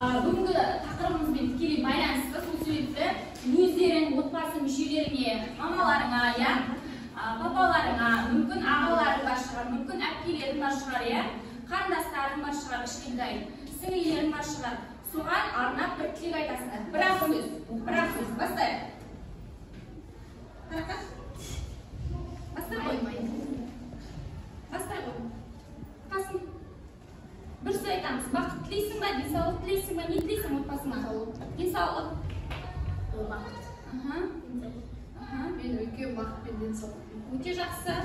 Бүгінгі тақырыбымызбен тікелей байланысты, сол себепті өздерің отбасы мүшелеріне, мамаларыңа, папаларыңа, мүмкін ағаларың бар шығар, мүмкін әпкелерің бар шығар, қарындастарың бар шығар, кішкентай сіңлілерің бар шығар. Соған арнап бір тілек айтасыңдар. Бір-ақ сөз. Бастайық. Бастай қой. Қасым. Бір сөз айтамыз. Бақыт тілейсің ба, денсаулық тілейсің ба, не тілейсің отбасыңа? Денсаулық. Бақыт. Мен үлкен бақыт пен денсаулық. Өте жақсы.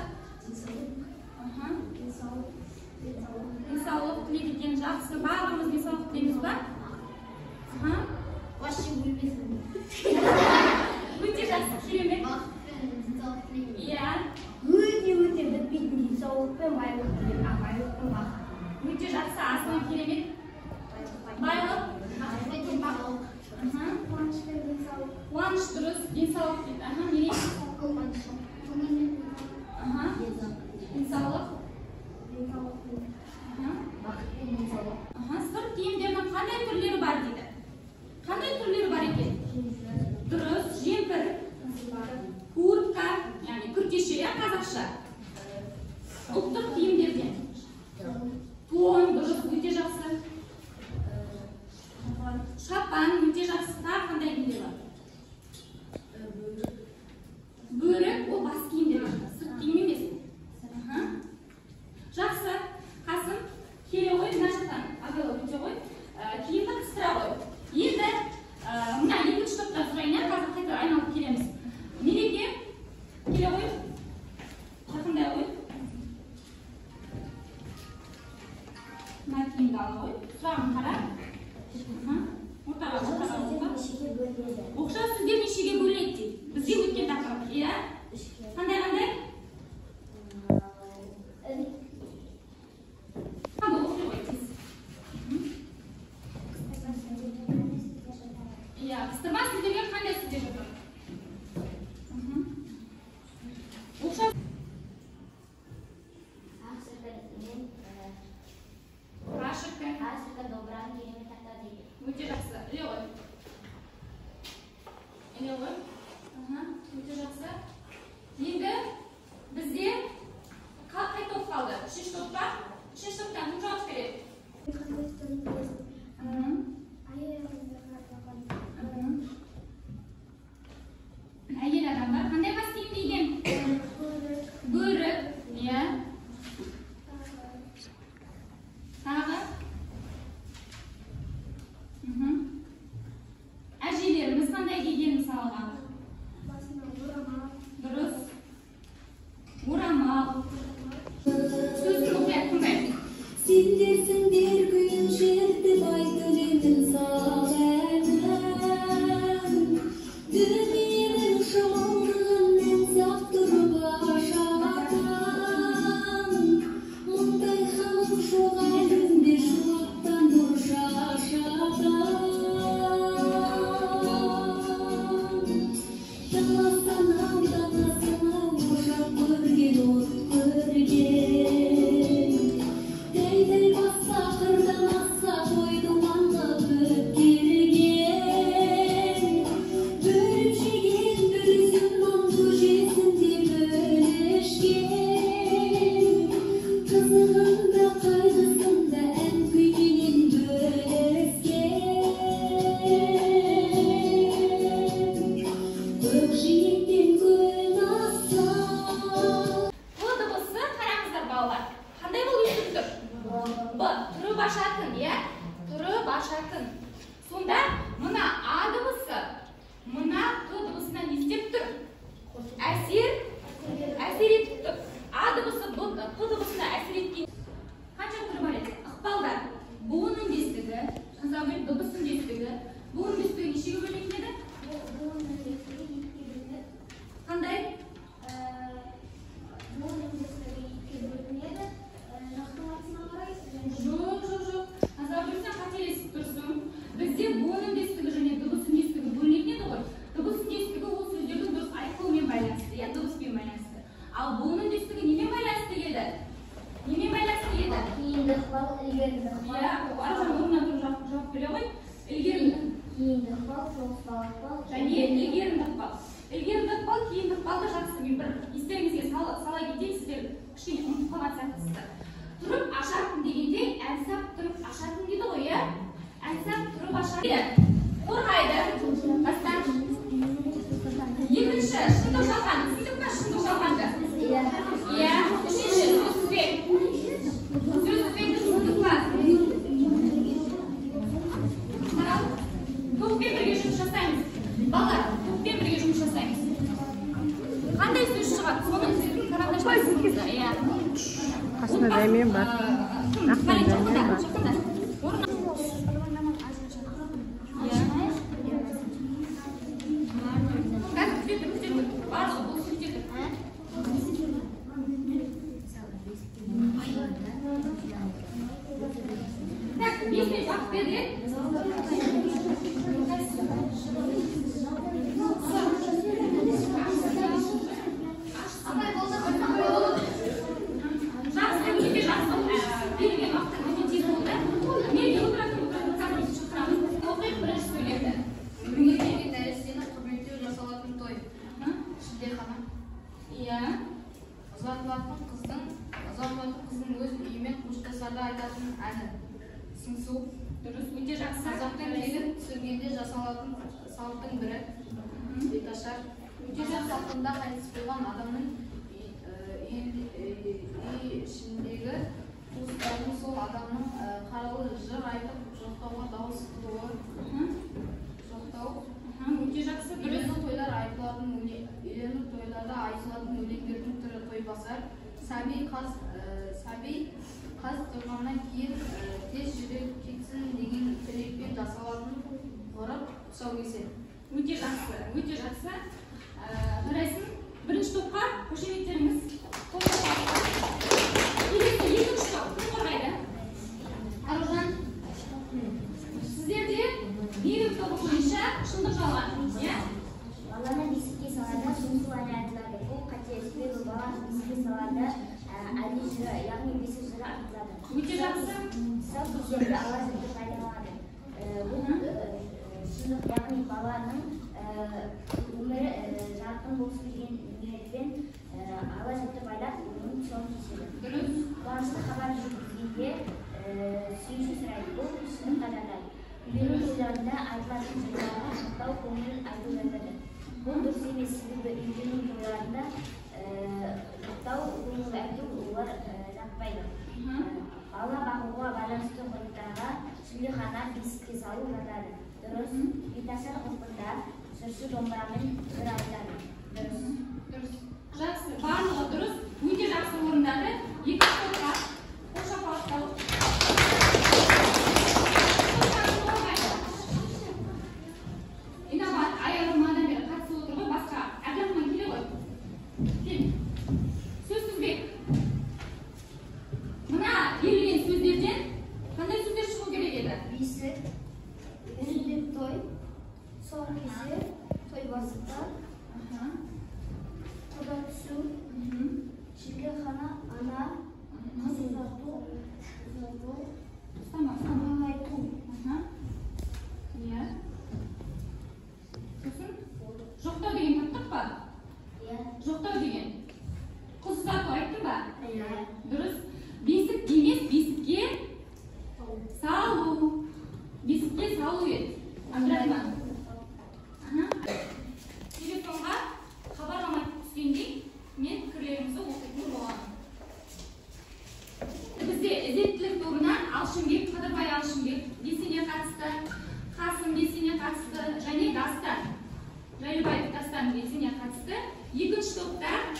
Денсаулық тілейді екен, жақсы. Барлығымыз денсаулық тілейміз ба? Вообще бөлмесін. Өте жақсы, керемет. Бақыт пен денсаулық тілеймін. Иә. Өте бітпейтін денсаулық пен байлық тілеймін. Байлық пен бақыт. Өте жақсы, асыл, керемет. Байлық. Қуаныш пен денсаулық. Қуаныш дұрыс, денсаулық дейді. Денсаулық. Бақыт пен денсаулық. Сырт киімдердің қандай түрлері бар дейді? Қандай түрлері бар екен? Дұрыс, жемпір, куртка, яғни күртеше, қазақша. Ұлттық киімдерден. Тон, дұрыс, өте жақсы. Шапан, өте жақсы. Тағы қандай киімдер бар? Бөрік, ол бас киімдер. Сырт киім емес. Жақсы. Қасым, келе ғой, мына жақтан. Абайла өте ғой. Киімді қыстыра ғой. Енді, мына екінші топтан сұрайын, қазір қайтып айналып келеміз. Мереке, келе ғой. Жақындай ғой. Мына киімді ала ғой. Сұрағын қара. Ортаға. Оқшау сөздер нешеге бөлінеді дейді. Бізге өткен тақырып, иә? Қандай? Қыстырма сөздерге қандай сөздер жатыр? Оқшау. Ашыққа добран керемет ата дейді. Өте жақсы. Іле ғой. Өте жақсы. Енді бізде қай топ қалды? Үшінші топ па? Үшінші топтан кім жауап береді? Әйел адамдар қандай бас киім киген? Бөрік, иә. Тағы? Әжелеріміз қандай киген мысалға? Дұрыс. Орамал. Сөзін оқият тыңдайық. Сендерсіңдер күйін шертіп айтылетін сағаным. Дүниенің шоғырынан сақ тұрып ашатам. Мұндай халық жоқ әлемде шуақтан нұр шашатам. Даласынан данасына ошақ көрген от көрген. Тәй басса қырдан асса қойды маңға өткерген. Бөліп жеген бір үзім нан көжесінде бөлішкен. Қызығында қайғысында ән күйінен бөліскен. Көкжиектен күн асса. Бұл дыбысы қараңыздар балалар. Қандай бұл естіп тұр? Б. Тұрып ашатын, иә? Тұрып ашатын. Сонда мына А дыбысы, мына Т дыбысына не істеп тұр? Әсер етіп тұр. А дыбысы Т дыбысына әсер еткен. Қанша түрі бар еді? Ықпалдар. Буын үндестігі, дыбыс үндестігі. Буын үндестігі нешеге бөлінетін еді? Қандай? Жоқ. Назар бөлсең қателесіп тұрсың. Бізде буын үндестігі және дыбыс үндестігі бөлінетін еді ғой. Дыбыс үндестігі ол сөздердің дұрыс айтылуымен байланысты. Дыбыс Кейінді ықпал, ілгерінді ықпал. Иә, аружан орнынан тұрып жауап бере ғой. Ілгерінді. Кейінді ықпал, соғыспалы ықпал. Және ілгерінді ықпал. Ілгерінді ықпал, кейінді ықпалды жақсы. Мен бір естеріңізге сала кетейін, сіздер кішкене ұмытып қалған сияқтысыздар. Тұрып ашатын дегенде әлсап тұрып ашатын дейді ғой, иә? Әлсап тұрып ашатын. Қорғайды. Бастан. Екінші, шындық жалған. Түсіндік па шындық жалғанды? Иә. Үшінші, сөзсізбек. Сөзсізбекті шындық па? Топпен бірге жұмыс жасаймыз. Балалар, топпен бірге жұмыс жасаймыз. Қандай сөз шығады? Соны қараңыздар. Иә. Қасында дәмен бар. Ақтан дәмен бар. Барлығы бұл сөздерді. Так, 5 минут уақыт берді. Ұзатылатын қыздың өз үйімен қоштасарда айтатын әні. Сыңсу. Дұрыс, өте жақсы. Қазақтың келіп түсіргенде жасалатын салттың бірі. Беташар. Өте жақсы салтында қайтыс болған адамның үй ішіндегі туыстарының сол адамның қаралы жыр айтып жоқтауға дауыс қылуы. Жоқтау. Өте жақсы. Үйлену тойлар айтылатын үйлену тойларда айтылатын өлеңдердің түрі тойбасар. Сәби қаз тұрғаннан кейін тез жүрек кетсін деген тілекпен жасалатын ғұрып тұсаукесер. Өте жақсы, өте жақсы. Қарайсың, бірінші топқа қошеметтеріңіз. Екінші топ, кім қорғайды? Аружан, сіздерде екінші тобы бойынша шындық жалған, иә? Баланы бесікке салада сыңсу әні айтылады. Бұл қателеспе баланы бесікке салада әні жыры, яғни бесік жыры айтылады. Өте жақсы. Сау кездерді ала жырды пайдаланады. Бұл шындық, яғни баланың өмірі жарқын болсын деген ниетпен ала жырды байлап оның тұсауын кеседі. Дұрыс. Қуанышты хабар жүргізгенде сүйінші сұрайды. Бұл шындыққа жатады. Үйлену тойларында айтылатын жырларға жоқтау көңіл айту жатады. Бұл дұрыс емес, себебі үйлену тойларында жоқтау көңіл айту олар жатпайды. Бала бағуға байланысты ғұрыптарға сүлейхана бесікке салу жатады. Дұрыс. Беташар ғұрпында жыршы домбырамен жыр айтады. Дұрыс. Дұрыс. Жақсы, барлығы дұрыс. Өте жақсы орындады. Екінші топқа қол шапалақтау. Инабат, айырмадан бері қатысып отыр ғой, басқа Әбдірахман келе ғой. Кел. Сөзсізбек. Мына берілген сөздерден қандай сөздер шығу керек еді? Бесік, үзілдік той, тұсаукесер, тойбастар, құда түсу, шілдехана, ана, қыз ұзату, аман айту. Иә. Сосын жоқтау деген таптық па? Иә. Жоқтау деген. Қыз ұзату айттың ба? Иә. Дұрыс. Бесік емес, бесікке салу. Бесікке салу еді. Әбдірахман. Телефонға хабарлама түскендей мен пікірлеріңізді оқитын боламын. Бізде ізеттілік тобынан Алшынбек, Қыдырбай Алшынбек Бесене қатысты, Қасым Бесене қатысты, және Дастан, Жайлыбаев Дастан Бесене қатысты. Екінші топта